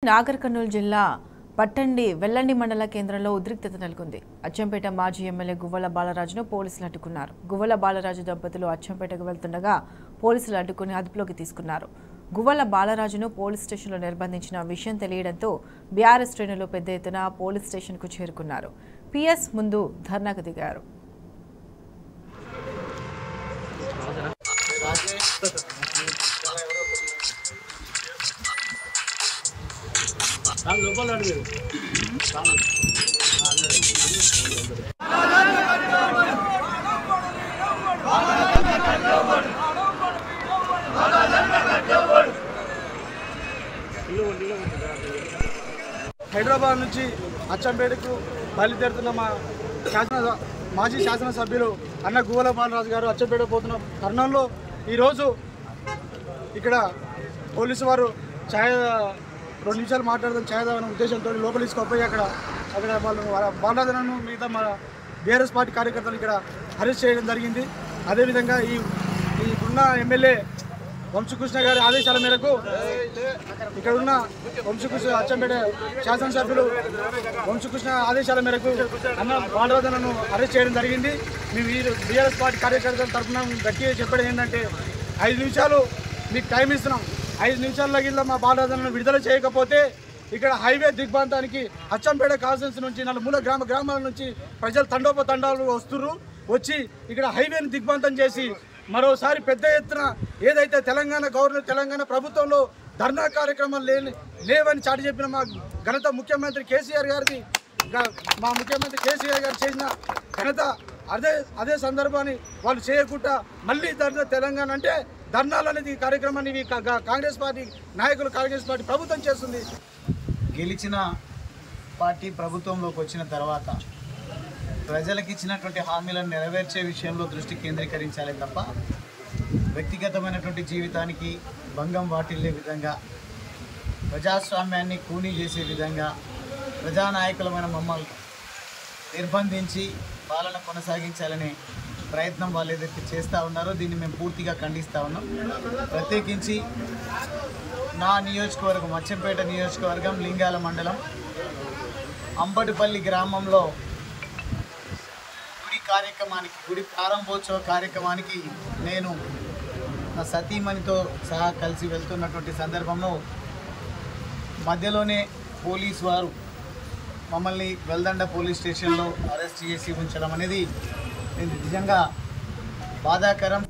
నాగర్ కర్నూలు జిల్లా పట్టండి వెల్లండి మండల కేంద్రంలో ఉద్రిక్తత నెలకొంది. అచ్చంపేట మాజీ ఎమ్మెల్యే గువ్వల బాలరాజును పోలీసులు అడ్డుకున్నారు. గువ్వల బాలరాజు దంపతులు అచ్చంపేటకు వెళ్తుండగా పోలీసులు అడ్డుకుని అదుపులోకి తీసుకున్నారు. గువ్వల బాలరాజును పోలీస్ స్టేషన్లో నిర్బంధించిన విషయం తెలియడంతో బీఆర్ఎస్ శ్రేణులు పెద్ద ఎత్తున పోలీస్ స్టేషన్కు చేరుకున్నారు. పిఎస్ ముందు ధర్నాకు దిగారు. హైదరాబాద్ నుంచి అచ్చంపేటకు బయలుదేరుతున్న మాజీ శాసనసభ్యులు అన్న గువ్వల బాలరాజు గారు అచ్చంపేట పోతున్న తరుణంలో ఈరోజు ఇక్కడ పోలీసు వారు ఛాయ 2 నిమిషాలు మాట్లాడదాం ఛాయ తాగని ఉద్దేశంతో లోపలి తీసుకుపోయి అక్కడ వాళ్ళు బాలరాజును మిగతా మన బీఆర్ఎస్ పార్టీ కార్యకర్తలు ఇక్కడ అరెస్ట్ చేయడం జరిగింది. అదేవిధంగా ఉన్న ఎమ్మెల్యే వంశకృష్ణ గారి ఆదేశాల మేరకు ఇక్కడ ఉన్న వంశకృష్ణ అచ్చంపేట శాసనసభ్యులు వంశకృష్ణ ఆదేశాల మేరకు అన్న బాలరాజును అరెస్ట్ చేయడం జరిగింది. మేము ఈ బీఆర్ఎస్ పార్టీ కార్యకర్తల తరఫున గట్టిగా చెప్పడం ఏంటంటే 5 నిమిషాలు మీకు టైం ఇస్తున్నాం. 5 నిమిషాల్లో గిల్ల మా బాలరాజులను విడుదల చేయకపోతే ఇక్కడ హైవే దిగ్బంధానికి అచ్చంపేట కాన్స్టిట్యున్సీ నుంచి నలుమూల గ్రామాల నుంచి ప్రజలు తండోపతండాలు వచ్చి ఇక్కడ హైవేని దిగ్బంధం చేసి మరోసారి పెద్ద ఎత్తున ఏదైతే తెలంగాణ ప్రభుత్వంలో ధర్నా కార్యక్రమాలు లేవని చాటి చెప్పిన మా ఘనత ముఖ్యమంత్రి కేసీఆర్ గారిది మా ముఖ్యమంత్రి కేసీఆర్ గారు చేసిన ఘనత అదే సందర్భాన్ని వాళ్ళు చేయకుండా మళ్ళీ తెలంగాణ అంటే ధర్నాలు అనేది కార్యక్రమాన్ని కాంగ్రెస్ పార్టీ నాయకులు కాంగ్రెస్ పార్టీ ప్రభుత్వం చేస్తుంది. గెలిచిన పార్టీ ప్రభుత్వంలోకి వచ్చిన తర్వాత ప్రజలకు ఇచ్చినటువంటి హామీలను నెరవేర్చే విషయంలో దృష్టి కేంద్రీకరించాలి తప్ప వ్యక్తిగతమైనటువంటి జీవితానికి భంగం వాటిల్లే విధంగా ప్రజాస్వామ్యాన్ని కూనీ చేసే విధంగా ప్రజానాయకులమైన మమ్మల్ని నిర్బంధించి పాలన కొనసాగించాలనే ప్రయత్నం వాళ్ళు ఏదైతే చేస్తూ ఉన్నారో దీన్ని మేము పూర్తిగా ఖండిస్తూ ఉన్నాం. ప్రత్యేకించి నా నియోజకవర్గం అచ్చంపేట నియోజకవర్గం లింగాల మండలం అంబటిపల్లి గ్రామంలో గుడి ప్రారంభోత్సవ కార్యక్రమానికి నేను నా సతీమణితో సహా కలిసి వెళ్తున్నటువంటి సందర్భంలో మధ్యలోనే పోలీసు వారు మమ్మల్ని వెల్దండ పోలీస్ స్టేషన్లో అరెస్ట్ చేసి ఉంచడం అనేది నిజంగా బాధాకరం.